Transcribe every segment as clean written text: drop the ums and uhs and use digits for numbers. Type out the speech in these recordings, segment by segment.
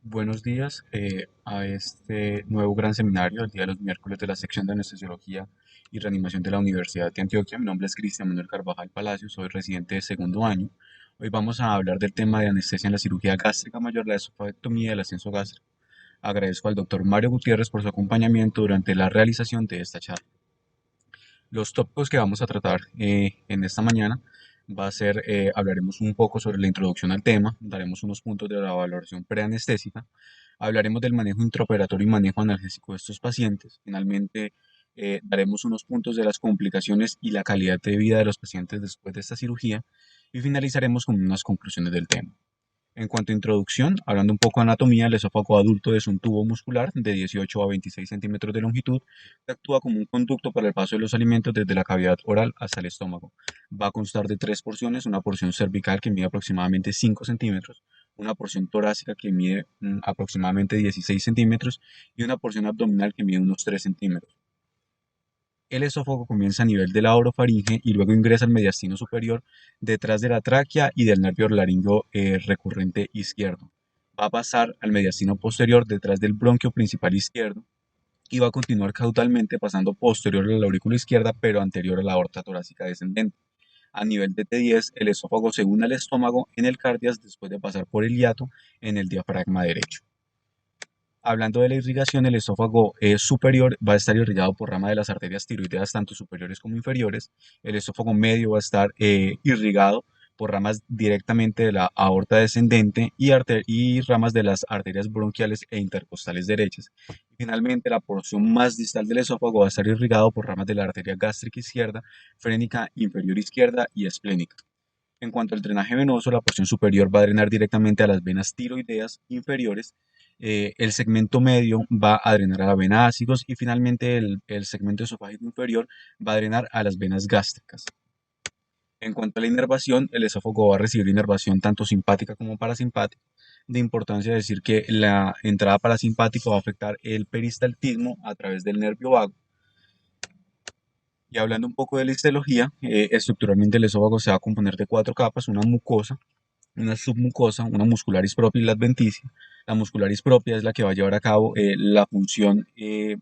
Buenos días a este nuevo gran seminario, el día de los miércoles de la sección de anestesiología y reanimación de la Universidad de Antioquia. Mi nombre es Cristian Manuel Carvajal Palacio, soy residente de segundo año. Hoy vamos a hablar del tema de anestesia en la cirugía gástrica mayor, la esofagectomía y el ascenso gástrico. Agradezco al doctor Mario Gutiérrez por su acompañamiento durante la realización de esta charla. Los tópicos que vamos a tratar en esta mañana va a ser, hablaremos un poco sobre la introducción al tema, daremos unos puntos de la valoración preanestésica, hablaremos del manejo intraoperatorio y manejo analgésico de estos pacientes, finalmente daremos unos puntos de las complicaciones y la calidad de vida de los pacientes después de esta cirugía y finalizaremos con unas conclusiones del tema. En cuanto a introducción, hablando un poco de anatomía, el esófago adulto es un tubo muscular de 18 a 26 centímetros de longitud que actúa como un conducto para el paso de los alimentos desde la cavidad oral hasta el estómago. Va a constar de tres porciones: una porción cervical que mide aproximadamente 5 centímetros, una porción torácica que mide aproximadamente 16 centímetros y una porción abdominal que mide unos 3 centímetros. El esófago comienza a nivel de la orofaringe y luego ingresa al mediastino superior detrás de la tráquea y del nervio laringio recurrente izquierdo. Va a pasar al mediastino posterior detrás del bronquio principal izquierdo y va a continuar caudalmente pasando posterior a la aurícula izquierda pero anterior a la aorta torácica descendente. A nivel de T10, el esófago se une al estómago en el cardias después de pasar por el hiato en el diafragma derecho. Hablando de la irrigación, el esófago superior va a estar irrigado por rama de las arterias tiroideas, tanto superiores como inferiores. El esófago medio va a estar irrigado por ramas directamente de la aorta descendente y ramas de las arterias bronquiales e intercostales derechas. Finalmente, la porción más distal del esófago va a estar irrigado por ramas de la arteria gástrica izquierda, frénica inferior izquierda y esplénica. En cuanto al drenaje venoso, la porción superior va a drenar directamente a las venas tiroideas inferiores. El segmento medio va a drenar a la vena ácidos y finalmente el segmento esofágico inferior va a drenar a las venas gástricas. En cuanto a la inervación, el esófago va a recibir inervación tanto simpática como parasimpática. De importancia decir que la entrada parasimpática va a afectar el peristaltismo a través del nervio vago. Y hablando un poco de la histología, estructuralmente el esófago se va a componer de cuatro capas: una mucosa, una submucosa, una muscularis propia y la adventicia. La muscularis propia es la que va a llevar a cabo la función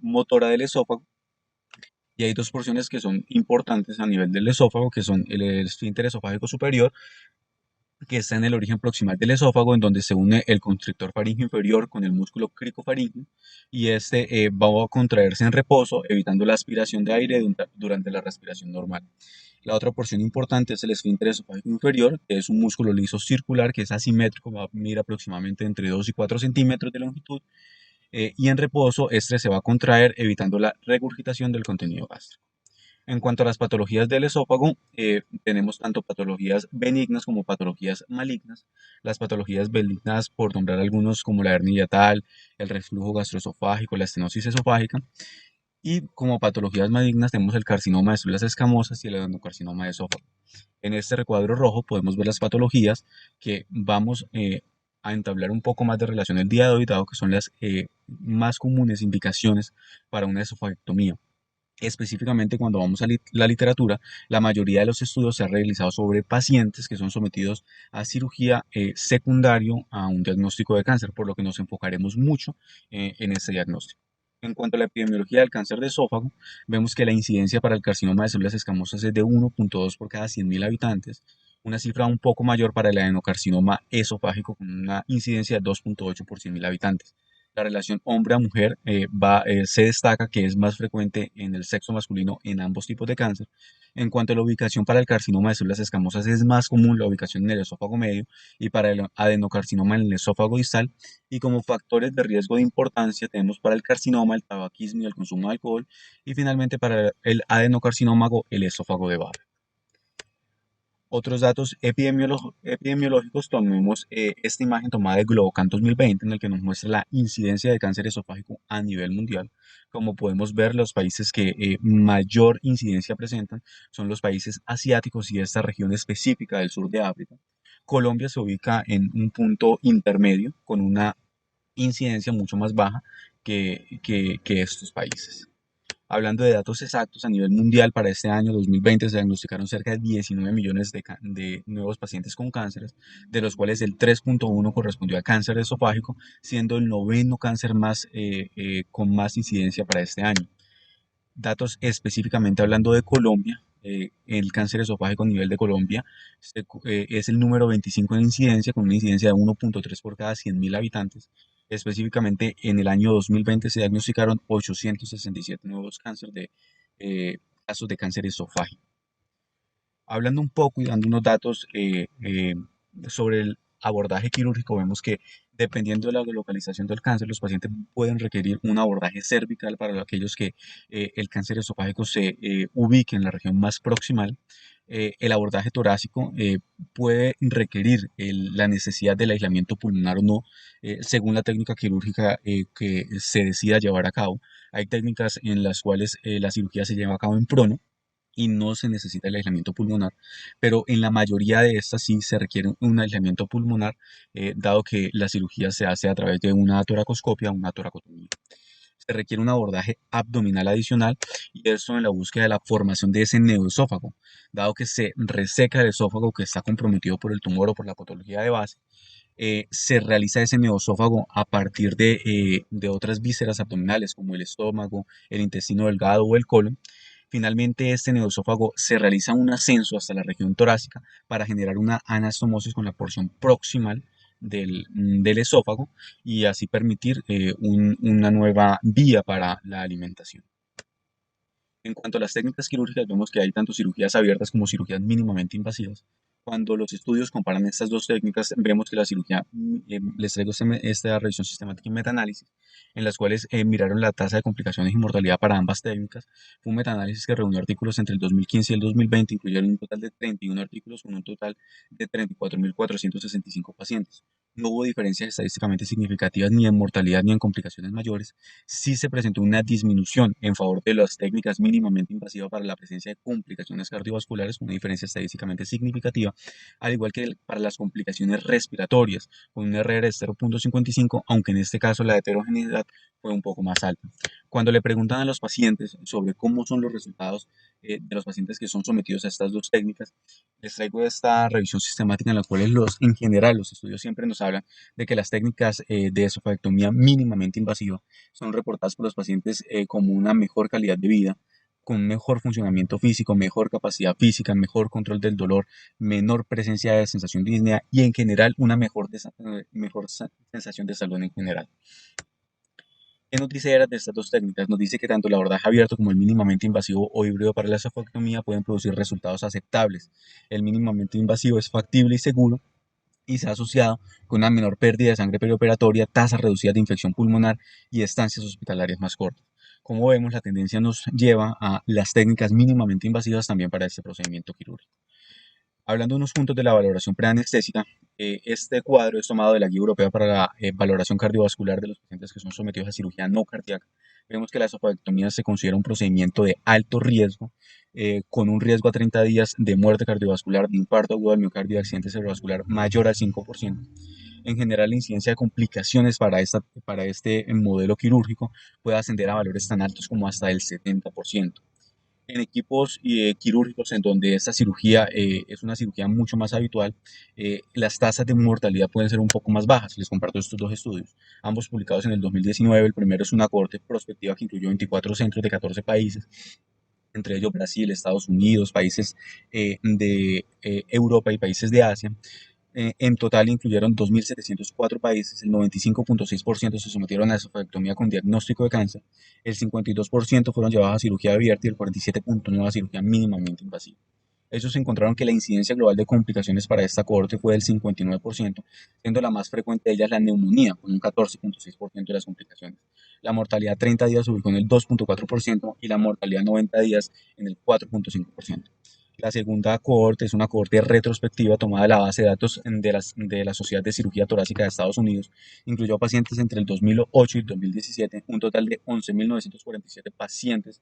motora del esófago. Y hay dos porciones que son importantes a nivel del esófago, que son el esfínter esofágico superior, que está en el origen proximal del esófago, en donde se une el constrictor faríngeo inferior con el músculo cricofaríngeo, y este va a contraerse en reposo, evitando la aspiración de aire durante la respiración normal. La otra porción importante es el esfínter esofágico inferior, que es un músculo liso circular que es asimétrico, va a medir aproximadamente entre 2 y 4 centímetros de longitud, y en reposo este se va a contraer, evitando la regurgitación del contenido gástrico. En cuanto a las patologías del esófago, tenemos tanto patologías benignas como patologías malignas. Las patologías benignas, por nombrar algunos, como la hernia hiatal, el reflujo gastroesofágico, la estenosis esofágica. Y como patologías malignas tenemos el carcinoma de células escamosas y el adenocarcinoma de esófago. En este recuadro rojo podemos ver las patologías que vamos a entablar un poco más de relación el día de hoy, dado que son las más comunes indicaciones para una esofagectomía. Específicamente, cuando vamos a la literatura, la mayoría de los estudios se han realizado sobre pacientes que son sometidos a cirugía secundario a un diagnóstico de cáncer, por lo que nos enfocaremos mucho en ese diagnóstico. En cuanto a la epidemiología del cáncer de esófago, vemos que la incidencia para el carcinoma de células escamosas es de 1,2 por cada 100.000 habitantes, una cifra un poco mayor para el adenocarcinoma esofágico con una incidencia de 2,8 por 100.000 habitantes. La relación hombre a mujer se destaca que es más frecuente en el sexo masculino en ambos tipos de cáncer. En cuanto a la ubicación, para el carcinoma de células escamosas es más común la ubicación en el esófago medio y para el adenocarcinoma en el esófago distal. Y como factores de riesgo de importancia tenemos para el carcinoma el tabaquismo y el consumo de alcohol, y finalmente para el adenocarcinoma el esófago de barro. Otros datos epidemiológicos, tomemos esta imagen tomada de Globocan 2020, en el que nos muestra la incidencia de cáncer esofágico a nivel mundial. Como podemos ver, los países que mayor incidencia presentan son los países asiáticos y esta región específica del sur de África. Colombia se ubica en un punto intermedio con una incidencia mucho más baja que estos países. Hablando de datos exactos, a nivel mundial para este año 2020 se diagnosticaron cerca de 19 millones de nuevos pacientes con cánceres, de los cuales el 3,1 correspondió a cáncer esofágico, siendo el noveno cáncer más, con más incidencia para este año. Datos específicamente hablando de Colombia, el cáncer esofágico a nivel de Colombia es el número 25 en incidencia, con una incidencia de 1,3 por cada 100.000 habitantes. Específicamente en el año 2020 se diagnosticaron 867 nuevos casos de cáncer esofágico. Hablando un poco y dando unos datos sobre el abordaje quirúrgico, vemos que dependiendo de la localización del cáncer, los pacientes pueden requerir un abordaje cervical para aquellos que el cáncer esofágico se ubique en la región más proximal. El abordaje torácico puede requerir la necesidad del aislamiento pulmonar o no, según la técnica quirúrgica que se decida llevar a cabo. Hay técnicas en las cuales la cirugía se lleva a cabo en prono y no se necesita el aislamiento pulmonar, pero en la mayoría de estas sí se requiere un aislamiento pulmonar, dado que la cirugía se hace a través de una toracoscopia, una toracotomía. Se requiere un abordaje abdominal adicional y esto en la búsqueda de la formación de ese neoesófago, dado que se reseca el esófago que está comprometido por el tumor o por la patología de base. Se realiza ese neoesófago a partir de otras vísceras abdominales como el estómago, el intestino delgado o el colon. Finalmente, este neoesófago se realiza un ascenso hasta la región torácica para generar una anastomosis con la porción proximal del esófago y así permitir una nueva vía para la alimentación. En cuanto a las técnicas quirúrgicas, vemos que hay tanto cirugías abiertas como cirugías mínimamente invasivas. Cuando los estudios comparan estas dos técnicas, vemos que la cirugía, les traigo esta revisión sistemática y metaanálisis, en las cuales miraron la tasa de complicaciones y mortalidad para ambas técnicas. Fue un metaanálisis que reunió artículos entre el 2015 y el 2020, incluyeron un total de 31 artículos con un total de 34.465 pacientes. No hubo diferencias estadísticamente significativas ni en mortalidad ni en complicaciones mayores. Sí se presentó una disminución en favor de las técnicas mínimamente invasivas para la presencia de complicaciones cardiovasculares, una diferencia estadísticamente significativa, al igual que para las complicaciones respiratorias, con un RR de 0,55, aunque en este caso la heterogeneidad fue un poco más alta. Cuando le preguntan a los pacientes sobre cómo son los resultados de los pacientes que son sometidos a estas dos técnicas, les traigo esta revisión sistemática en la cual en general los estudios siempre nos hablan de que las técnicas de esofagectomía mínimamente invasiva son reportadas por los pacientes como una mejor calidad de vida, con mejor funcionamiento físico, mejor capacidad física, mejor control del dolor, menor presencia de sensación de disnea y en general una mejor sensación de salud en general. ¿Qué nos dice ERAS de estas dos técnicas? Nos dice que tanto el abordaje abierto como el mínimamente invasivo o híbrido para la esofagectomía pueden producir resultados aceptables. El mínimamente invasivo es factible y seguro y se ha asociado con una menor pérdida de sangre perioperatoria, tasas reducidas de infección pulmonar y estancias hospitalarias más cortas. Como vemos, la tendencia nos lleva a las técnicas mínimamente invasivas también para este procedimiento quirúrgico. Hablando unos puntos de la valoración preanestésica, este cuadro es tomado de la Guía Europea para la Valoración Cardiovascular de los pacientes que son sometidos a cirugía no cardíaca. Vemos que la esofagectomía se considera un procedimiento de alto riesgo, con un riesgo a 30 días de muerte cardiovascular, de infarto agudo del miocardio y de accidente cerebrovascular mayor al 5%. En general, la incidencia de complicaciones para este modelo quirúrgico puede ascender a valores tan altos como hasta el 70%. En equipos quirúrgicos en donde esta cirugía es una cirugía mucho más habitual, las tasas de mortalidad pueden ser un poco más bajas. Les comparto estos dos estudios, ambos publicados en el 2019. El primero es una cohorte prospectiva que incluyó 24 centros de 14 países, entre ellos Brasil, Estados Unidos, países de Europa y países de Asia. En total incluyeron 2.704 países, el 95,6% se sometieron a esofagectomía con diagnóstico de cáncer, el 52% fueron llevados a cirugía abierta y el 47,9% a cirugía mínimamente invasiva. Ellos encontraron que la incidencia global de complicaciones para esta cohorte fue del 59%, siendo la más frecuente de ellas la neumonía, con un 14,6% de las complicaciones. La mortalidad a 30 días se ubicó en el 2,4% y la mortalidad a 90 días en el 4,5%. La segunda cohorte es una cohorte retrospectiva tomada de la base de datos de la Sociedad de Cirugía Torácica de Estados Unidos. Incluyó pacientes entre el 2008 y el 2017, un total de 11.947 pacientes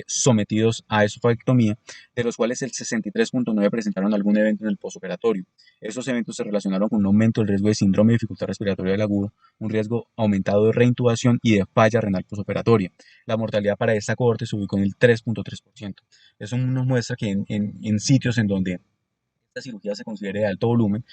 sometidos a esofagectomía, de los cuales el 63,9 presentaron algún evento en el posoperatorio. Estos eventos se relacionaron con un aumento del riesgo de síndrome de dificultad respiratoria del agudo, un riesgo aumentado de reintubación y de falla renal posoperatoria. La mortalidad para esta cohorte se ubicó en el 3,3%. Eso nos muestra que en sitios en donde esta cirugía se considere de alto volumen,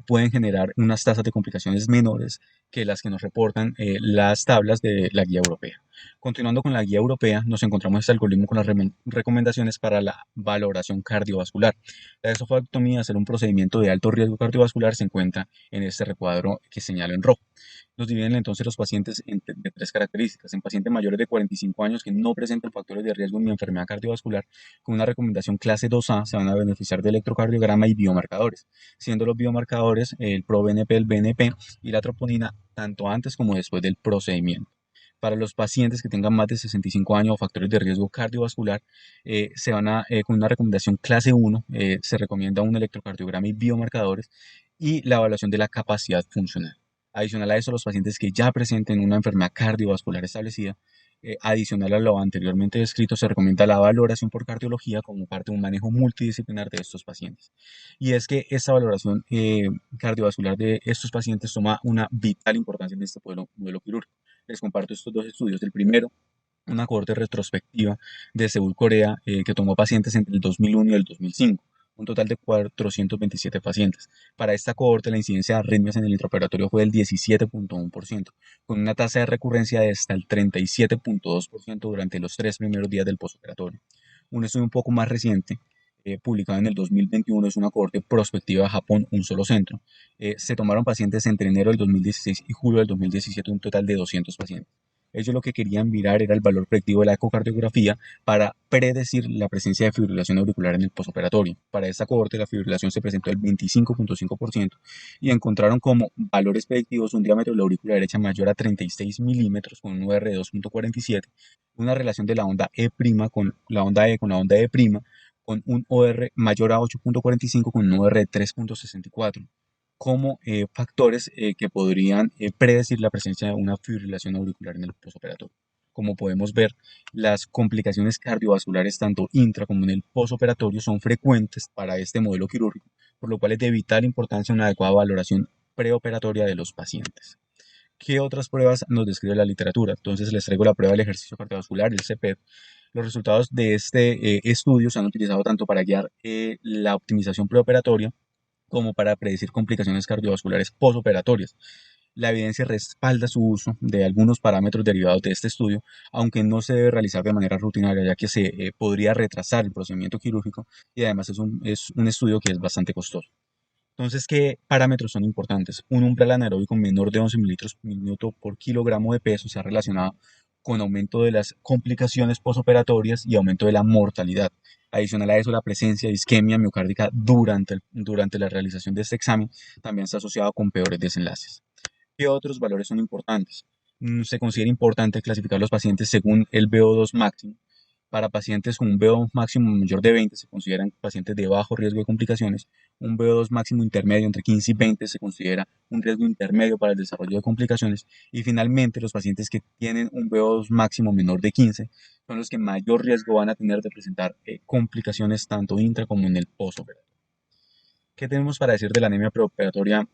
pueden generar unas tasas de complicaciones menores que las que nos reportan las tablas de la guía europea. Continuando con la guía europea, nos encontramos este algoritmo con las recomendaciones para la valoración cardiovascular. La esofagectomía, hacer un procedimiento de alto riesgo cardiovascular, se encuentra en este recuadro que señalo en rojo. Nos dividen entonces los pacientes de tres características. En pacientes mayores de 45 años que no presentan factores de riesgo ni enfermedad cardiovascular, con una recomendación clase 2A, se van a beneficiar de electrocardiograma y biomarcadores, siendo los biomarcadores el ProBNP, el BNP y la troponina, tanto antes como después del procedimiento. Para los pacientes que tengan más de 65 años o factores de riesgo cardiovascular, con una recomendación clase 1, se recomienda un electrocardiograma y biomarcadores y la evaluación de la capacidad funcional. Adicional a eso, los pacientes que ya presenten una enfermedad cardiovascular establecida, adicional a lo anteriormente descrito, se recomienda la valoración por cardiología como parte de un manejo multidisciplinar de estos pacientes. Y es que esta valoración cardiovascular de estos pacientes toma una vital importancia en este modelo quirúrgico. Les comparto estos dos estudios. El primero, una cohorte retrospectiva de Seúl, Corea, que tomó pacientes entre el 2001 y el 2005, un total de 427 pacientes. Para esta cohorte, la incidencia de arritmias en el intraoperatorio fue del 17,1%, con una tasa de recurrencia de hasta el 37,2% durante los 3 primeros días del postoperatorio. Un estudio un poco más reciente, publicado en el 2021, es una cohorte prospectiva de Japón, un solo centro. Se tomaron pacientes entre enero del 2016 y julio del 2017, un total de 200 pacientes. Ellos lo que querían mirar era el valor predictivo de la ecocardiografía para predecir la presencia de fibrilación auricular en el postoperatorio. Para esta cohorte la fibrilación se presentó del 25,5% y encontraron como valores predictivos un diámetro de la aurícula derecha mayor a 36 milímetros con un UR de 2,47, una relación de la onda E' con la onda E con la onda E', con un OR mayor a 8,45 con un OR de 3,64 como factores que podrían predecir la presencia de una fibrilación auricular en el posoperatorio. Como podemos ver, las complicaciones cardiovasculares tanto intra como en el posoperatorio son frecuentes para este modelo quirúrgico, por lo cual es de vital importancia una adecuada valoración preoperatoria de los pacientes. ¿Qué otras pruebas nos describe la literatura? Entonces les traigo la prueba del ejercicio cardiovascular, el CPET. Los resultados de este estudio se han utilizado tanto para guiar la optimización preoperatoria como para predecir complicaciones cardiovasculares postoperatorias. La evidencia respalda su uso de algunos parámetros derivados de este estudio, aunque no se debe realizar de manera rutinaria, ya que se podría retrasar el procedimiento quirúrgico y además es un estudio que es bastante costoso. Entonces, ¿qué parámetros son importantes? Un umbral anaeróbico menor de 11 mililitros por minuto por kilogramo de peso se ha relacionado con aumento de las complicaciones postoperatorias y aumento de la mortalidad. Adicional a eso, la presencia de isquemia miocárdica durante la realización de este examen también está asociado con peores desenlaces. ¿Qué otros valores son importantes? Se considera importante clasificar los pacientes según el VO2 máximo. Para pacientes con un VO2 máximo mayor de 20 se consideran pacientes de bajo riesgo de complicaciones. Un VO2 máximo intermedio entre 15 y 20 se considera un riesgo intermedio para el desarrollo de complicaciones. Y finalmente, los pacientes que tienen un VO2 máximo menor de 15 son los que mayor riesgo van a tener de presentar complicaciones tanto intra como en el postoperatorio. ¿Qué tenemos para decir de la anemia preoperatoria?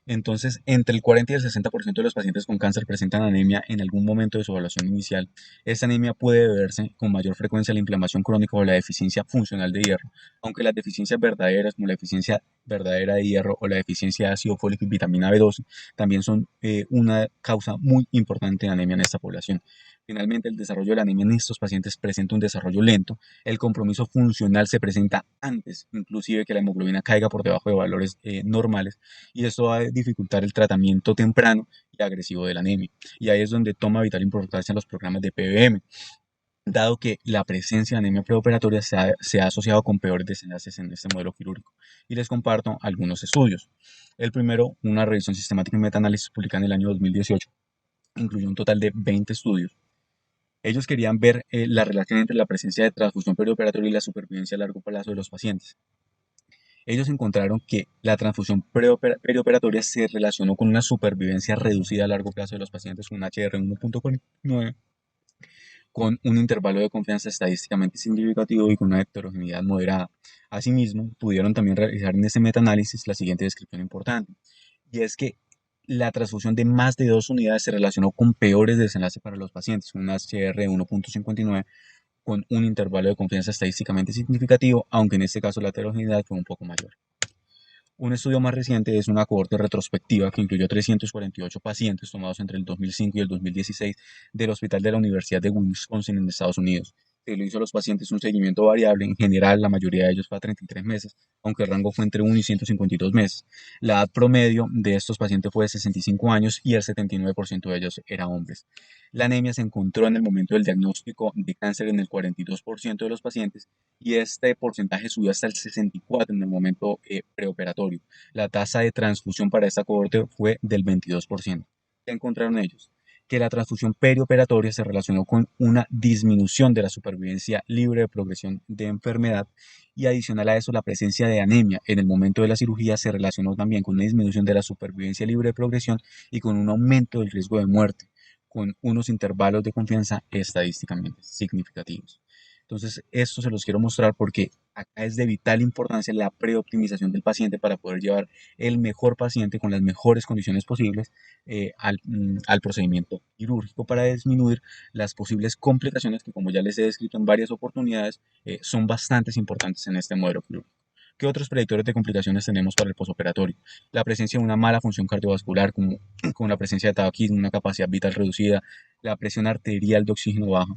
Entonces, entre el 40 y el 60% de los pacientes con cáncer presentan anemia en algún momento de su evaluación inicial. Esta anemia puede deberse con mayor frecuencia a la inflamación crónica o la deficiencia funcional de hierro, aunque las deficiencias verdaderas como la deficiencia verdadera de hierro o la deficiencia de ácido fólico y vitamina B12 también son una causa muy importante de anemia en esta población. Finalmente, el desarrollo de la anemia en estos pacientes presenta un desarrollo lento. El compromiso funcional se presenta antes, inclusive que la hemoglobina caiga por debajo de valores normales, y esto va a dificultar el tratamiento temprano y agresivo de la anemia. Y ahí es donde toma vital importancia los programas de PBM, dado que la presencia de anemia preoperatoria se ha asociado con peores desenlaces en este modelo quirúrgico. Y les comparto algunos estudios. El primero, una revisión sistemática y metaanálisis publicada en el año 2018, incluyó un total de 20 estudios. Ellos querían ver la relación entre la presencia de transfusión perioperatoria y la supervivencia a largo plazo de los pacientes. Ellos encontraron que la transfusión perioperatoria se relacionó con una supervivencia reducida a largo plazo de los pacientes con un HR 1,9, con un intervalo de confianza estadísticamente significativo y con una heterogeneidad moderada. Asimismo, pudieron también realizar en este metaanálisis la siguiente descripción importante, y es que la transfusión de más de 2 unidades se relacionó con peores desenlaces para los pacientes, un HR de 1.59 con un intervalo de confianza estadísticamente significativo, aunque en este caso la heterogeneidad fue un poco mayor. Un estudio más reciente es una cohorte retrospectiva que incluyó 348 pacientes tomados entre el 2005 y el 2016 del Hospital de la Universidad de Wisconsin en Estados Unidos. Se le hizo a los pacientes un seguimiento variable, en general la mayoría de ellos fue a 33 meses, aunque el rango fue entre 1 y 152 meses. La edad promedio de estos pacientes fue de 65 años y el 79% de ellos eran hombres. La anemia se encontró en el momento del diagnóstico de cáncer en el 42% de los pacientes y este porcentaje subió hasta el 64% en el momento preoperatorio. La tasa de transfusión para esta cohorte fue del 22%. ¿Qué encontraron ellos? Que la transfusión perioperatoria se relacionó con una disminución de la supervivencia libre de progresión de enfermedad y adicional a eso la presencia de anemia en el momento de la cirugía se relacionó también con una disminución de la supervivencia libre de progresión y con un aumento del riesgo de muerte, con unos intervalos de confianza estadísticamente significativos. Entonces, esto se los quiero mostrar porque acá es de vital importancia la preoptimización del paciente para poder llevar el mejor paciente con las mejores condiciones posibles al procedimiento quirúrgico para disminuir las posibles complicaciones que, como ya les he descrito en varias oportunidades, son bastante importantes en este modelo quirúrgico. ¿Qué otros predictores de complicaciones tenemos para el posoperatorio? La presencia de una mala función cardiovascular, como con la presencia de tabaquismo, una capacidad vital reducida, la presión arterial de oxígeno baja,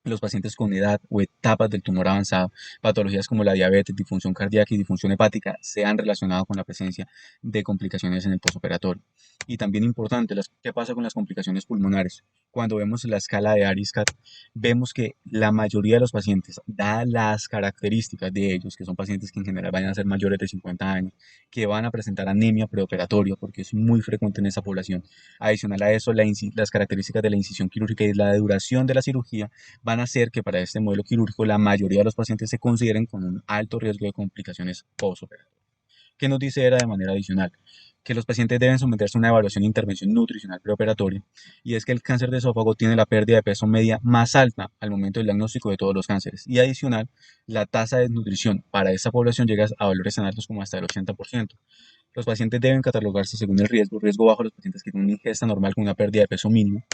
los pacientes con edad o etapas del tumor avanzado, patologías como la diabetes, disfunción cardíaca y disfunción hepática se han relacionado con la presencia de complicaciones en el postoperatorio. Y también importante, ¿qué pasa con las complicaciones pulmonares? Cuando vemos la escala de ARISCAT, vemos que la mayoría de los pacientes, dadas las características de ellos, que son pacientes que en general van a ser mayores de 50 años, que van a presentar anemia preoperatoria, porque es muy frecuente en esa población. Adicional a eso, las características de la incisión quirúrgica y la duración de la cirugía van a hacer que para este modelo quirúrgico la mayoría de los pacientes se consideren con un alto riesgo de complicaciones postoperatorias. ¿Qué nos dice era de manera adicional? Que los pacientes deben someterse a una evaluación de intervención nutricional preoperatoria y es que el cáncer de esófago tiene la pérdida de peso media más alta al momento del diagnóstico de todos los cánceres y adicional la tasa de desnutrición para esta población llega a valores tan altos como hasta el 80%. Los pacientes deben catalogarse según el riesgo bajo los pacientes que tienen una ingesta normal con una pérdida de peso mínimo.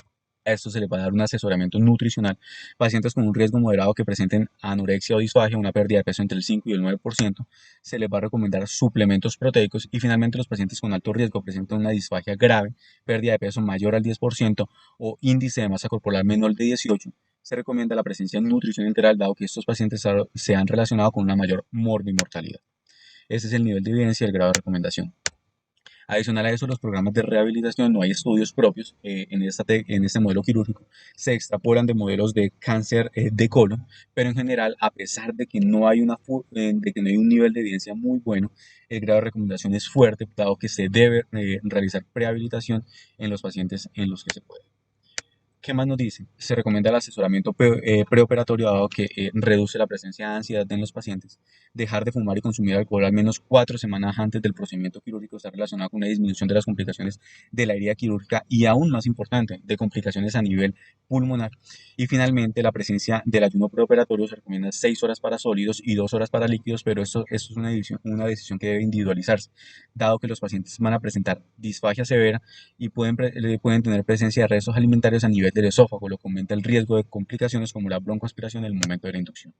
A esto se les va a dar un asesoramiento nutricional. Pacientes con un riesgo moderado que presenten anorexia o disfagia, una pérdida de peso entre el 5 y el 9%, se les va a recomendar suplementos proteicos y finalmente los pacientes con alto riesgo presentan una disfagia grave, pérdida de peso mayor al 10% o índice de masa corporal menor de 18, se recomienda la presencia de nutrición enteral dado que estos pacientes se han relacionado con una mayor morbimortalidad. Ese es el nivel de evidencia y el grado de recomendación. Adicional a eso, los programas de rehabilitación, no hay estudios propios en este modelo quirúrgico, se extrapolan de modelos de cáncer de colon, pero en general, a pesar de que no hay, de que no hay un nivel de evidencia muy bueno, el grado de recomendación es fuerte, dado que se debe realizar prehabilitación en los pacientes en los que se puede. ¿Qué más nos dice? Se recomienda el asesoramiento preoperatorio dado que reduce la presencia de ansiedad en los pacientes. Dejar de fumar y consumir alcohol al menos 4 semanas antes del procedimiento quirúrgico está relacionado con una disminución de las complicaciones de la herida quirúrgica y aún más importante, de complicaciones a nivel pulmonar. Y finalmente, la presencia del ayuno preoperatorio se recomienda 6 horas para sólidos y 2 horas para líquidos, pero esto es una decisión que debe individualizarse, dado que los pacientes van a presentar disfagia severa y pueden tener presencia de restos alimentarios a nivel del esófago, lo que aumenta el riesgo de complicaciones como la broncoaspiración en el momento de la inducción.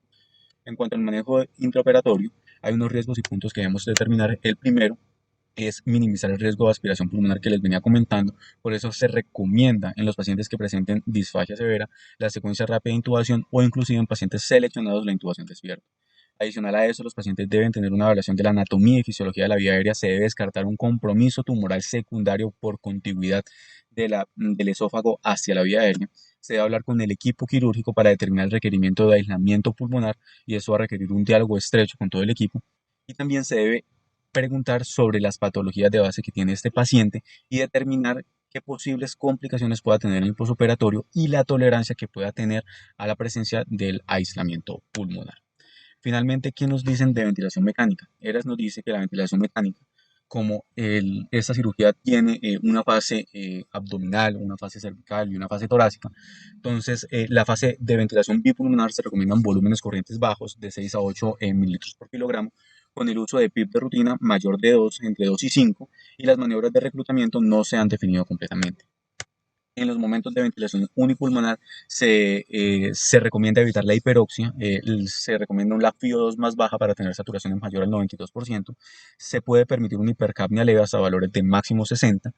En cuanto al manejo intraoperatorio, hay unos riesgos y puntos que debemos determinar. El primero es minimizar el riesgo de aspiración pulmonar que les venía comentando. Por eso se recomienda en los pacientes que presenten disfagia severa la secuencia rápida de intubación o inclusive en pacientes seleccionados la intubación despierta. Adicional a eso, los pacientes deben tener una evaluación de la anatomía y fisiología de la vía aérea. Se debe descartar un compromiso tumoral secundario por contigüidad del esófago hacia la vía aérea. Se debe hablar con el equipo quirúrgico para determinar el requerimiento de aislamiento pulmonar y eso va a requerir un diálogo estrecho con todo el equipo. Y también se debe preguntar sobre las patologías de base que tiene este paciente y determinar qué posibles complicaciones pueda tener en el posoperatorio y la tolerancia que pueda tener a la presencia del aislamiento pulmonar. Finalmente, ¿qué nos dicen de ventilación mecánica? ERAS nos dice que la ventilación mecánica como esta cirugía tiene una fase abdominal, una fase cervical y una fase torácica, entonces la fase de ventilación bipulmonar se recomiendan volúmenes corrientes bajos de 6 a 8 mililitros por kilogramo, con el uso de PIP de rutina mayor de 2, entre 2 y 5, y las maniobras de reclutamiento no se han definido completamente. En los momentos de ventilación unipulmonar se recomienda evitar la hiperoxia, se recomienda una FiO2 más baja para tener saturación mayor al 92%, se puede permitir una hipercapnia leve hasta valores de máximo 60,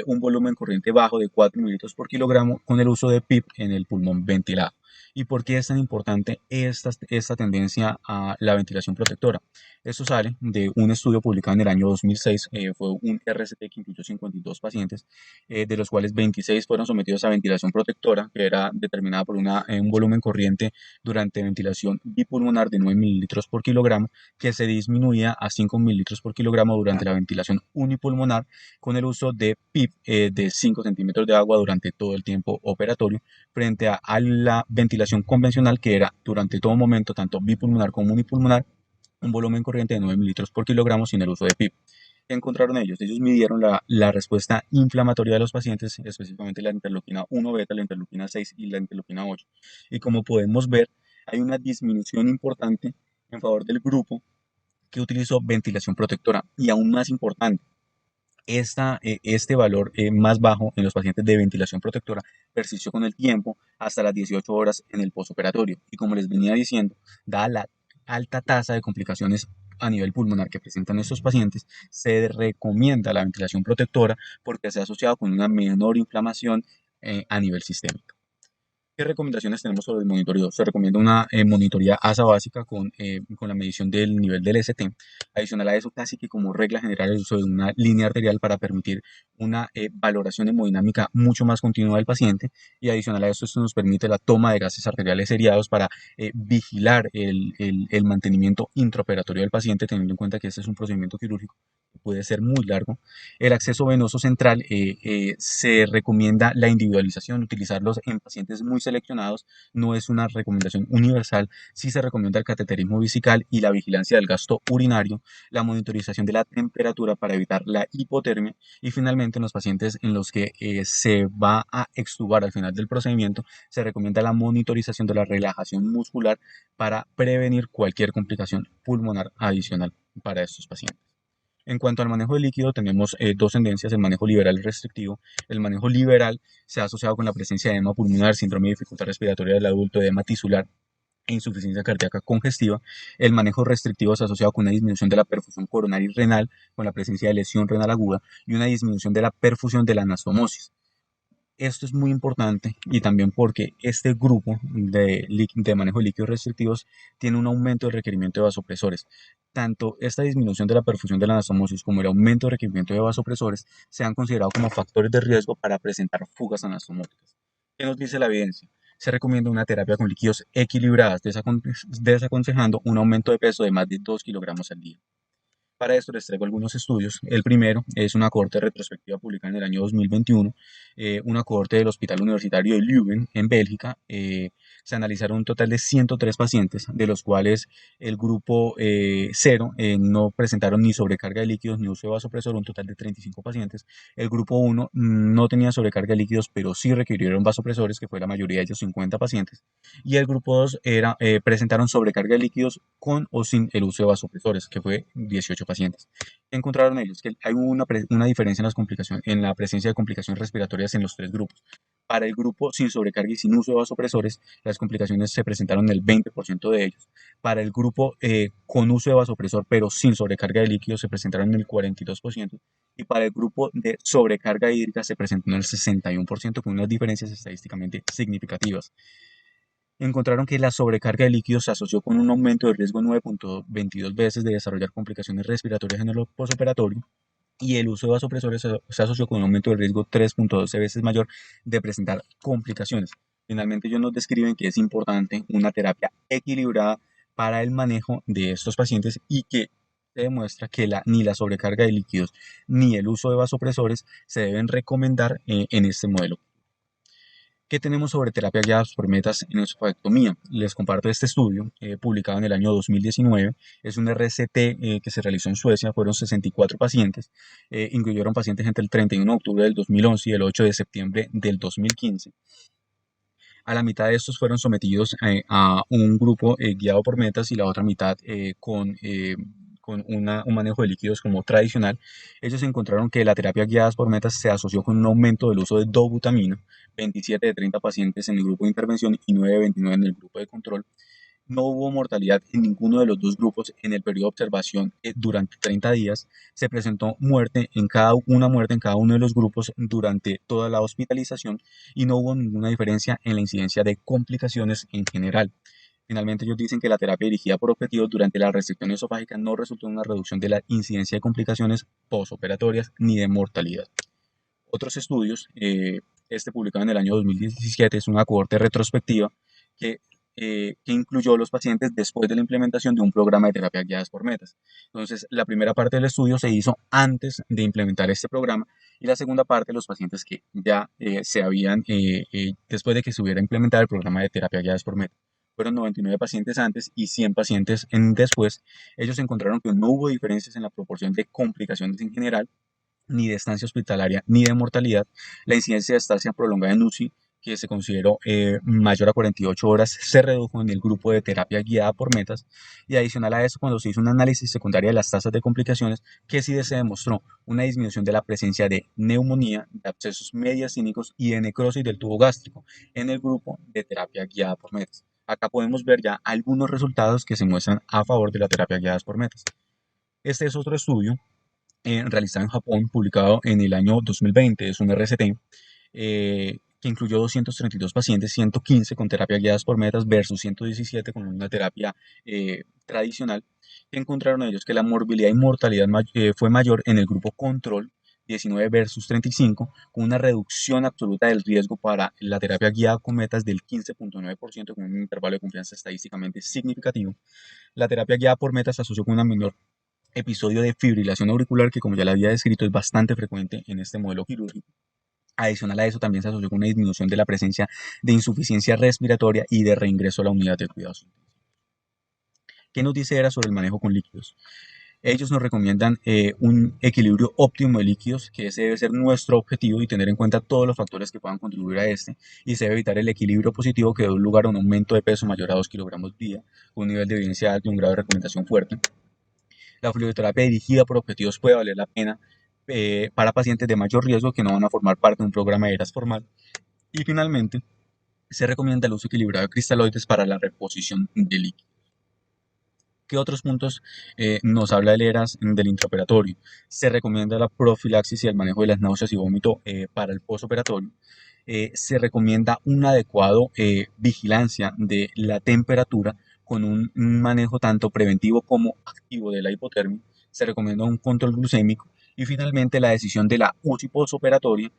un volumen corriente bajo de 4 mililitros por kilogramo con el uso de PIP en el pulmón ventilado. ¿Y por qué es tan importante esta tendencia a la ventilación protectora? Esto sale de un estudio publicado en el año 2006, fue un RCT que incluyó 52 pacientes, de los cuales 26 fueron sometidos a ventilación protectora, que era determinada por un volumen corriente durante ventilación bipulmonar de 9 mililitros por kilogramo, que se disminuía a 5 mililitros por kilogramo durante la ventilación unipulmonar, con el uso de PIP de 5 centímetros de agua durante todo el tiempo operatorio, frente a la ventilación convencional, que era durante todo momento, tanto bipulmonar como unipulmonar, un volumen corriente de 9 mililitros por kilogramo sin el uso de PIP. ¿Qué encontraron ellos? Ellos midieron la respuesta inflamatoria de los pacientes, específicamente la interleuquina 1 beta, la interleuquina 6 y la interleuquina 8. Y como podemos ver, hay una disminución importante en favor del grupo que utilizó ventilación protectora. Y aún más importante, este valor más bajo en los pacientes de ventilación protectora persistió con el tiempo hasta las 18 horas en el postoperatorio. Y como les venía diciendo, dada la alta tasa de complicaciones a nivel pulmonar que presentan estos pacientes, se recomienda la ventilación protectora porque se ha asociado con una menor inflamación a nivel sistémico. ¿Qué recomendaciones tenemos sobre el monitoreo? Se recomienda una monitoría ASA básica con la medición del nivel del ST. Adicional a eso, casi que como regla general, el uso de una línea arterial para permitir una valoración hemodinámica mucho más continua del paciente. Y adicional a esto nos permite la toma de gases arteriales seriados para vigilar el mantenimiento intraoperatorio del paciente, teniendo en cuenta que este es un procedimiento quirúrgico que puede ser muy largo. El acceso venoso central, se recomienda la individualización, utilizarlos en pacientes muy seleccionados, no es una recomendación universal. Sí se recomienda el cateterismo vesical y la vigilancia del gasto urinario, la monitorización de la temperatura para evitar la hipotermia, y finalmente en los pacientes en los que se va a extubar al final del procedimiento, se recomienda la monitorización de la relajación muscular para prevenir cualquier complicación pulmonar adicional para estos pacientes. En cuanto al manejo de líquido, tenemos dos tendencias: el manejo liberal y restrictivo. El manejo liberal se ha asociado con la presencia de edema pulmonar, síndrome de dificultad respiratoria del adulto, edema tisular e insuficiencia cardíaca congestiva. El manejo restrictivo se ha asociado con una disminución de la perfusión coronaria y renal, con la presencia de lesión renal aguda y una disminución de la perfusión de la anastomosis. Esto es muy importante y también porque este grupo de manejo de líquidos restrictivos tiene un aumento del requerimiento de vasopresores. Tanto esta disminución de la perfusión de la anastomosis como el aumento de requerimiento de vasopresores se han considerado como factores de riesgo para presentar fugas anastomóticas. ¿Qué nos dice la evidencia? Se recomienda una terapia con líquidos equilibradas, desaconsejando un aumento de peso de más de 2 kilogramos al día. Para esto les traigo algunos estudios. El primero es una cohorte retrospectiva publicada en el año 2021, una cohorte del Hospital Universitario de Leuven en Bélgica. Se analizaron un total de 103 pacientes, de los cuales el grupo 0 no presentaron ni sobrecarga de líquidos ni uso de vasopresor, un total de 35 pacientes. El grupo 1 no tenía sobrecarga de líquidos, pero sí requirieron vasopresores, que fue la mayoría de ellos, 50 pacientes. Y el grupo 2 presentaron sobrecarga de líquidos con o sin el uso de vasopresores, que fue 18 pacientes. ¿Qué encontraron ellos? Que hay una diferencia en las complicaciones, en la presencia de complicaciones respiratorias en los tres grupos. Para el grupo sin sobrecarga y sin uso de vasopresores, las complicaciones se presentaron en el 20% de ellos. Para el grupo con uso de vasopresor pero sin sobrecarga de líquidos, se presentaron en el 42%. Y para el grupo de sobrecarga hídrica se presentó en el 61%, con unas diferencias estadísticamente significativas. Encontraron que la sobrecarga de líquidos se asoció con un aumento de riesgo 9.22 veces de desarrollar complicaciones respiratorias en el posoperatorio, y el uso de vasopresores se asoció con un aumento de riesgo 3.12 veces mayor de presentar complicaciones. Finalmente, ellos nos describen que es importante una terapia equilibrada para el manejo de estos pacientes, y que se demuestra que ni la sobrecarga de líquidos ni el uso de vasopresores se deben recomendar en este modelo. ¿Qué tenemos sobre terapia guiada por metas en esofagectomía? Les comparto este estudio publicado en el año 2019. Es un RCT que se realizó en Suecia. Fueron 64 pacientes. Incluyeron pacientes entre el 31 de octubre del 2011 y el 8 de septiembre del 2015. A la mitad de estos fueron sometidos a un grupo guiado por metas y la otra mitad con un manejo de líquidos como tradicional. Ellos encontraron que la terapia guiada por metas se asoció con un aumento del uso de dobutamina, 27 de 30 pacientes en el grupo de intervención y 9 de 29 en el grupo de control. No hubo mortalidad en ninguno de los dos grupos en el periodo de observación durante 30 días. Se presentó una muerte en cada uno de los grupos durante toda la hospitalización y no hubo ninguna diferencia en la incidencia de complicaciones en general. Finalmente, ellos dicen que la terapia dirigida por objetivos durante la resección esofágica no resultó en una reducción de la incidencia de complicaciones postoperatorias ni de mortalidad. Otros estudios, publicado en el año 2017, es una cohorte retrospectiva que, que incluyó a los pacientes después de la implementación de un programa de terapia guiadas por metas. Entonces, la primera parte del estudio se hizo antes de implementar este programa y la segunda parte los pacientes que ya después de que se hubiera implementado el programa de terapia guiadas por metas. Fueron 99 pacientes antes y 100 pacientes después. Ellos encontraron que no hubo diferencias en la proporción de complicaciones en general, ni de estancia hospitalaria, ni de mortalidad. La incidencia de estancia prolongada en UCI, que se consideró mayor a 48 horas, se redujo en el grupo de terapia guiada por metas. Y adicional a eso, cuando se hizo un análisis secundario de las tasas de complicaciones, que sí se demostró una disminución de la presencia de neumonía, de abscesos mediastínicos y de necrosis del tubo gástrico en el grupo de terapia guiada por metas. Acá podemos ver ya algunos resultados que se muestran a favor de la terapia guiada por metas. Este es otro estudio realizado en Japón, publicado en el año 2020. Es un RCT que incluyó 232 pacientes, 115 con terapia guiadas por metas versus 117 con una terapia tradicional. Encontraron ellos que la morbilidad y mortalidad fue mayor en el grupo control, 19 versus 35, con una reducción absoluta del riesgo para la terapia guiada con metas del 15.9%, con un intervalo de confianza estadísticamente significativo. La terapia guiada por metas se asoció con una menor episodio de fibrilación auricular, que como ya le había descrito es bastante frecuente en este modelo quirúrgico. Adicional a eso también se asoció con una disminución de la presencia de insuficiencia respiratoria y de reingreso a la unidad de cuidados. ¿Qué nos dice ERA sobre el manejo con líquidos? Ellos nos recomiendan un equilibrio óptimo de líquidos, que ese debe ser nuestro objetivo y tener en cuenta todos los factores que puedan contribuir a este, y se debe evitar el equilibrio positivo que dé lugar a un aumento de peso mayor a 2 kilogramos día, con un nivel de evidencia alto y un grado de recomendación fuerte. La fluidoterapia dirigida por objetivos puede valer la pena para pacientes de mayor riesgo que no van a formar parte de un programa de ERAS formal. Y finalmente, se recomienda el uso equilibrado de cristaloides para la reposición de líquidos. ¿Qué otros puntos nos habla el ERAS del intraoperatorio? Se recomienda la profilaxis y el manejo de las náuseas y vómito para el postoperatorio. Se recomienda un adecuado vigilancia de la temperatura con un manejo tanto preventivo como activo de la hipotermia. Se recomienda un control glucémico y finalmente la decisión de la UCI postoperatoria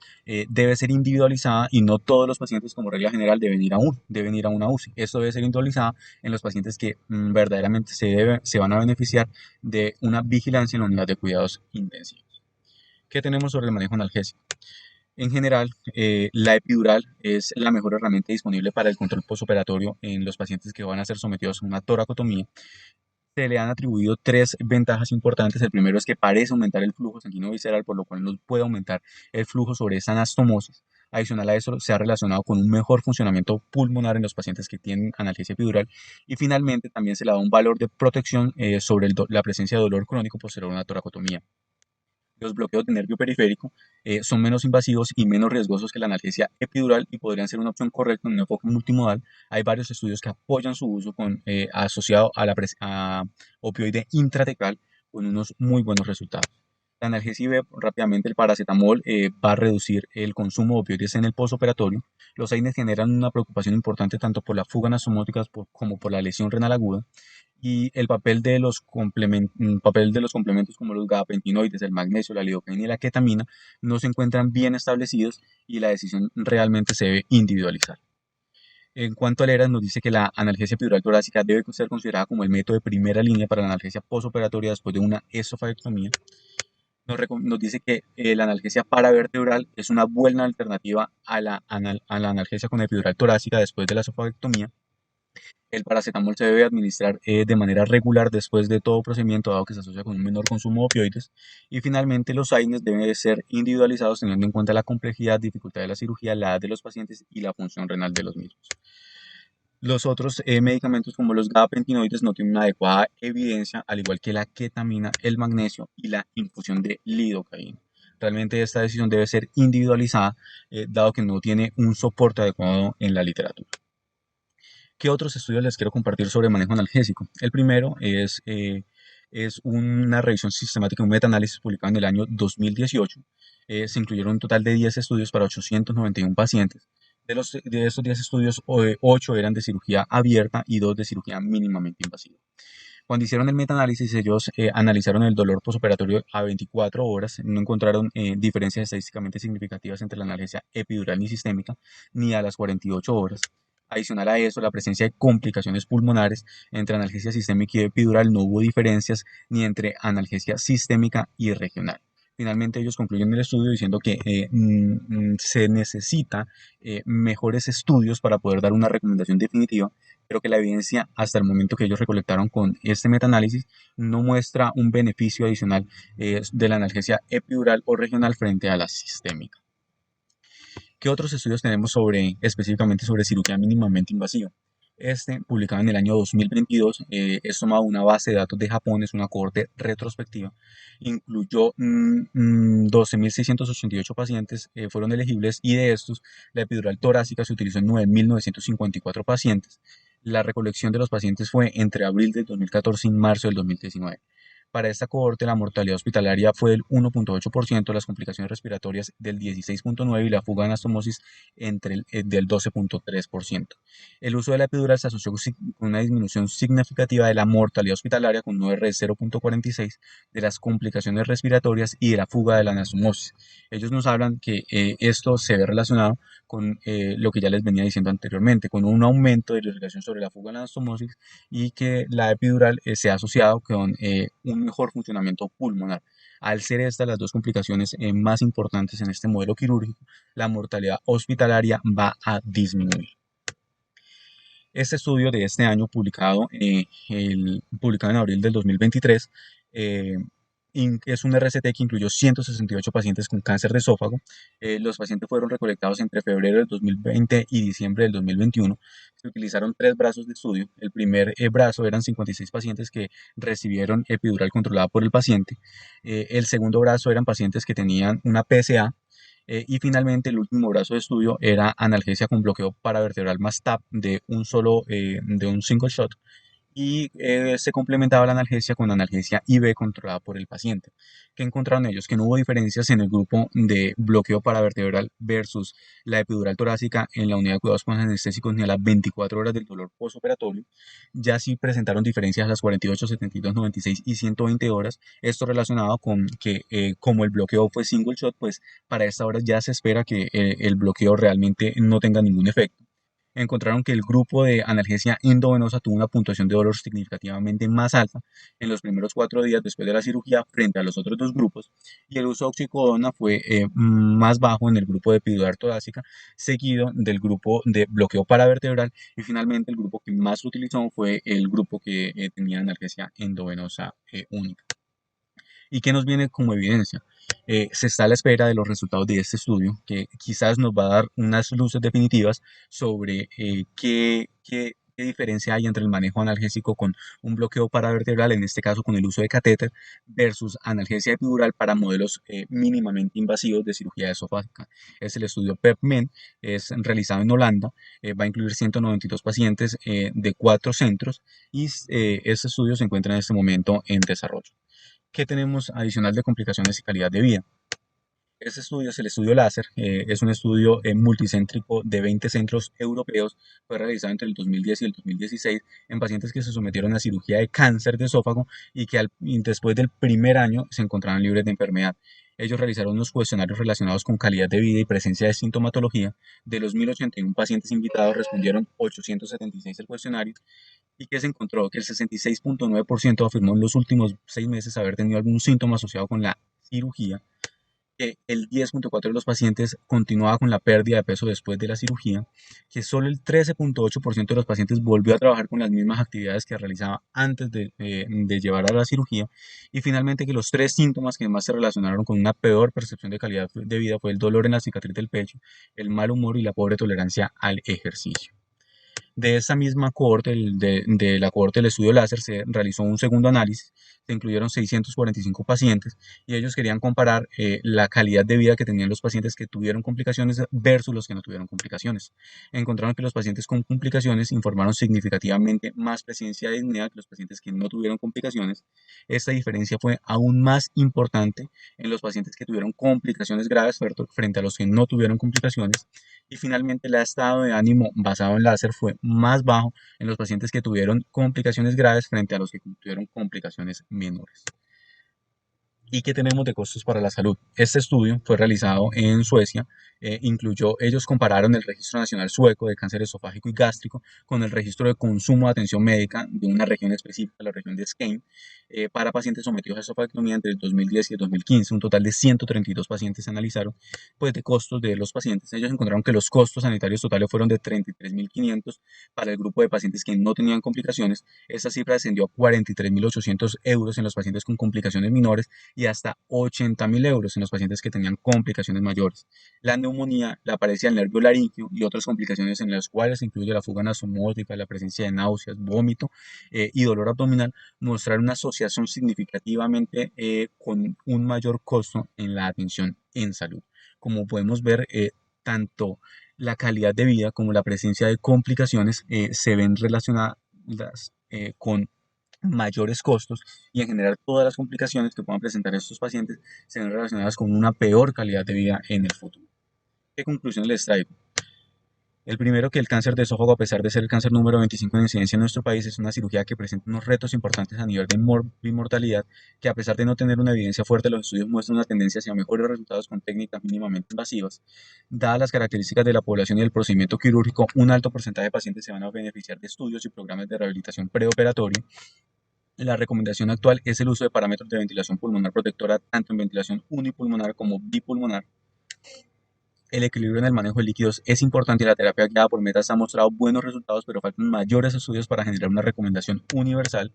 debe ser individualizada y no todos los pacientes como regla general deben ir a una UCI. Esto debe ser individualizada en los pacientes que verdaderamente se van a beneficiar de una vigilancia en la unidad de cuidados intensivos. ¿Qué tenemos sobre el manejo analgésico? En general, la epidural es la mejor herramienta disponible para el control postoperatorio en los pacientes que van a ser sometidos a una toracotomía. Se le han atribuido tres ventajas importantes. El primero es que parece aumentar el flujo sanguíneo visceral, por lo cual nos puede aumentar el flujo sobre esa anastomosis. Adicional a eso, se ha relacionado con un mejor funcionamiento pulmonar en los pacientes que tienen analgesia epidural. Y finalmente, también se le da un valor de protección sobre la presencia de dolor crónico posterior a una toracotomía. Los bloqueos de nervio periférico son menos invasivos y menos riesgosos que la analgesia epidural y podrían ser una opción correcta en un enfoque multimodal. Hay varios estudios que apoyan su uso asociado a opioide intratecal con unos muy buenos resultados. La analgesia IV, rápidamente el paracetamol va a reducir el consumo de opioides en el postoperatorio. Los AINES generan una preocupación importante tanto por la fuga anastomosis como por la lesión renal aguda, y el papel de los complementos como los gabapentinoides, el magnesio, la lidocaína y la ketamina no se encuentran bien establecidos y la decisión realmente se debe individualizar. En cuanto al ERAS, nos dice que la analgesia epidural torácica debe ser considerada como el método de primera línea para la analgesia postoperatoria después de una esofagectomía. nos dice que la analgesia paravertebral es una buena alternativa a la analgesia con epidural torácica después de la esofagectomía. El paracetamol se debe administrar de manera regular después de todo procedimiento, dado que se asocia con un menor consumo de opioides. Y finalmente, los AINES deben de ser individualizados teniendo en cuenta la complejidad, dificultad de la cirugía, la edad de los pacientes y la función renal de los mismos. Los otros medicamentos como los gabapentinoides no tienen una adecuada evidencia, al igual que la ketamina, el magnesio y la infusión de lidocaína. Realmente esta decisión debe ser individualizada, dado que no tiene un soporte adecuado en la literatura. ¿Qué otros estudios les quiero compartir sobre manejo analgésico? El primero es una revisión sistemática, un metaanálisis publicado en el año 2018. Se incluyeron un total de 10 estudios para 891 pacientes. De estos 10 estudios, 8 eran de cirugía abierta y 2 de cirugía mínimamente invasiva. Cuando hicieron el metaanálisis, ellos analizaron el dolor posoperatorio a 24 horas, no encontraron diferencias estadísticamente significativas entre la analgesia epidural ni sistémica, ni a las 48 horas. Adicional a eso, la presencia de complicaciones pulmonares entre analgesia sistémica y epidural, no hubo diferencias ni entre analgesia sistémica y regional. Finalmente, ellos concluyen el estudio diciendo que se necesita mejores estudios para poder dar una recomendación definitiva, pero que la evidencia hasta el momento que ellos recolectaron con este metaanálisis no muestra un beneficio adicional de la analgesia epidural o regional frente a la sistémica. ¿Qué otros estudios tenemos específicamente sobre cirugía mínimamente invasiva? Este, publicado en el año 2022, es tomado una base de datos de Japón, es una cohorte retrospectiva, incluyó 12.688 pacientes, fueron elegibles, y de estos la epidural torácica se utilizó en 9.954 pacientes. La recolección de los pacientes fue entre abril del 2014 y marzo del 2019. Para esta cohorte, la mortalidad hospitalaria fue del 1.8%, las complicaciones respiratorias del 16.9% y la fuga de anastomosis del 12.3%. El uso de la epidural se asoció con una disminución significativa de la mortalidad hospitalaria con un OR de 0.46, de las complicaciones respiratorias y de la fuga de la anastomosis. Ellos nos hablan que esto se ve relacionado con lo que ya les venía diciendo anteriormente, con un aumento de la irrigación sobre la fuga de la anastomosis, y que la epidural se ha asociado con un mejor funcionamiento pulmonar. Al ser estas las dos complicaciones más importantes en este modelo quirúrgico, la mortalidad hospitalaria va a disminuir. Este estudio de este año, publicado en abril del 2023, es un RCT que incluyó 168 pacientes con cáncer de esófago. Los pacientes fueron recolectados entre febrero del 2020 y diciembre del 2021. Se utilizaron 3 brazos de estudio. El primer brazo eran 56 pacientes que recibieron epidural controlada por el paciente. El segundo brazo eran pacientes que tenían una PSA. Y finalmente el último brazo de estudio era analgesia con bloqueo paravertebral más TAP de un single shot, y se complementaba la analgesia con analgesia IV controlada por el paciente. ¿Qué encontraron ellos? Que no hubo diferencias en el grupo de bloqueo paravertebral versus la epidural torácica en la unidad de cuidados con anestésicos ni a las 24 horas del dolor postoperatorio. Ya sí presentaron diferencias a las 48, 72, 96 y 120 horas. Esto relacionado con que como el bloqueo fue single shot, pues para esta hora ya se espera que el bloqueo realmente no tenga ningún efecto. Encontraron que el grupo de analgesia endovenosa tuvo una puntuación de dolor significativamente más alta en los primeros 4 días después de la cirugía frente a los otros dos grupos, y el uso de oxicodona fue más bajo en el grupo de epidural torácica, seguido del grupo de bloqueo paravertebral, y finalmente el grupo que más se utilizó fue el grupo que tenía analgesia endovenosa única. ¿Y qué nos viene como evidencia? Se está a la espera de los resultados de este estudio, que quizás nos va a dar unas luces definitivas sobre qué diferencia hay entre el manejo analgésico con un bloqueo paravertebral, en este caso con el uso de catéter, versus analgesia epidural para modelos mínimamente invasivos de cirugía esofágica. Es el estudio PEPMEN, es realizado en Holanda, va a incluir 192 pacientes de 4 centros, y este estudio se encuentra en este momento en desarrollo. ¿Qué tenemos adicional de complicaciones y calidad de vida? Este estudio es el estudio láser, es un estudio multicéntrico de 20 centros europeos, fue realizado entre el 2010 y el 2016 en pacientes que se sometieron a cirugía de cáncer de esófago y que después del primer año se encontraban libres de enfermedad. Ellos realizaron unos cuestionarios relacionados con calidad de vida y presencia de sintomatología. De los 1.081 pacientes invitados respondieron 876 el cuestionario, ¿Y qué se encontró? Que el 66,9% afirmó en los últimos 6 meses haber tenido algún síntoma asociado con la cirugía, que el 10,4% de los pacientes continuaba con la pérdida de peso después de la cirugía, que solo el 13,8% de los pacientes volvió a trabajar con las mismas actividades que realizaba antes de llevar a la cirugía, y finalmente que los tres síntomas que más se relacionaron con una peor percepción de calidad de vida fue el dolor en la cicatriz del pecho, el mal humor y la pobre tolerancia al ejercicio. De esa misma cohorte, de la cohorte del estudio láser, se realizó un segundo análisis, se incluyeron 645 pacientes y ellos querían comparar la calidad de vida que tenían los pacientes que tuvieron complicaciones versus los que no tuvieron complicaciones. Encontraron que los pacientes con complicaciones informaron significativamente más presencia de disnea que los pacientes que no tuvieron complicaciones. Esta diferencia fue aún más importante en los pacientes que tuvieron complicaciones graves frente a los que no tuvieron complicaciones, y finalmente el estado de ánimo basado en láser fue más bajo en los pacientes que tuvieron complicaciones graves frente a los que tuvieron complicaciones menores. ¿Y qué tenemos de costos para la salud? Este estudio fue realizado en Suecia, ellos compararon el Registro Nacional Sueco de Cáncer Esofágico y Gástrico con el registro de consumo de atención médica de una región específica, la región de Skåne, para pacientes sometidos a esofagectomía entre el 2010 y el 2015. Un total de 132 pacientes se analizaron, pues de costos de los pacientes. Ellos encontraron que los costos sanitarios totales fueron de 33.500 para el grupo de pacientes que no tenían complicaciones. Esta cifra descendió a 43.800 euros en los pacientes con complicaciones menores y hasta 80.000 euros en los pacientes que tenían complicaciones mayores. La neumonía, la paresia del nervio laríngeo y otras complicaciones en las cuales se incluye la fuga nasomótica, la presencia de náuseas, vómito y dolor abdominal, mostraron una asociación significativamente con un mayor costo en la atención en salud. Como podemos ver, tanto la calidad de vida como la presencia de complicaciones se ven relacionadas con mayores costos, y en general todas las complicaciones que puedan presentar estos pacientes se ven relacionadas con una peor calidad de vida en el futuro. ¿Qué conclusiones les traigo? El primero, que el cáncer de esófago, a pesar de ser el cáncer número 25 en incidencia en nuestro país, es una cirugía que presenta unos retos importantes a nivel de mortalidad, que a pesar de no tener una evidencia fuerte, los estudios muestran una tendencia hacia mejores resultados con técnicas mínimamente invasivas. Dadas las características de la población y del procedimiento quirúrgico, un alto porcentaje de pacientes se van a beneficiar de estudios y programas de rehabilitación preoperatoria. La recomendación actual es el uso de parámetros de ventilación pulmonar protectora tanto en ventilación unipulmonar como bipulmonar. El equilibrio en el manejo de líquidos es importante y la terapia guiada por metas ha mostrado buenos resultados, pero faltan mayores estudios para generar una recomendación universal.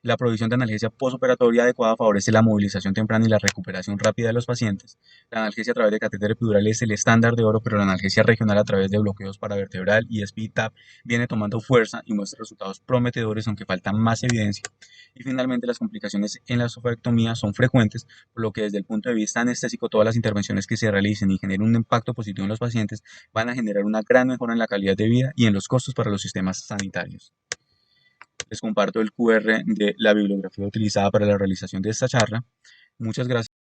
La provisión de analgesia postoperatoria adecuada favorece la movilización temprana y la recuperación rápida de los pacientes. La analgesia a través de catéter epidural es el estándar de oro, pero la analgesia regional a través de bloqueos paravertebral y SPI-TAP viene tomando fuerza y muestra resultados prometedores, aunque falta más evidencia. Y finalmente, las complicaciones en la esofagectomía son frecuentes, por lo que desde el punto de vista anestésico, todas las intervenciones que se realicen y generen un impacto positivo en los pacientes van a generar una gran mejora en la calidad de vida y en los costos para los sistemas sanitarios. Les comparto el QR de la bibliografía utilizada para la realización de esta charla. Muchas gracias.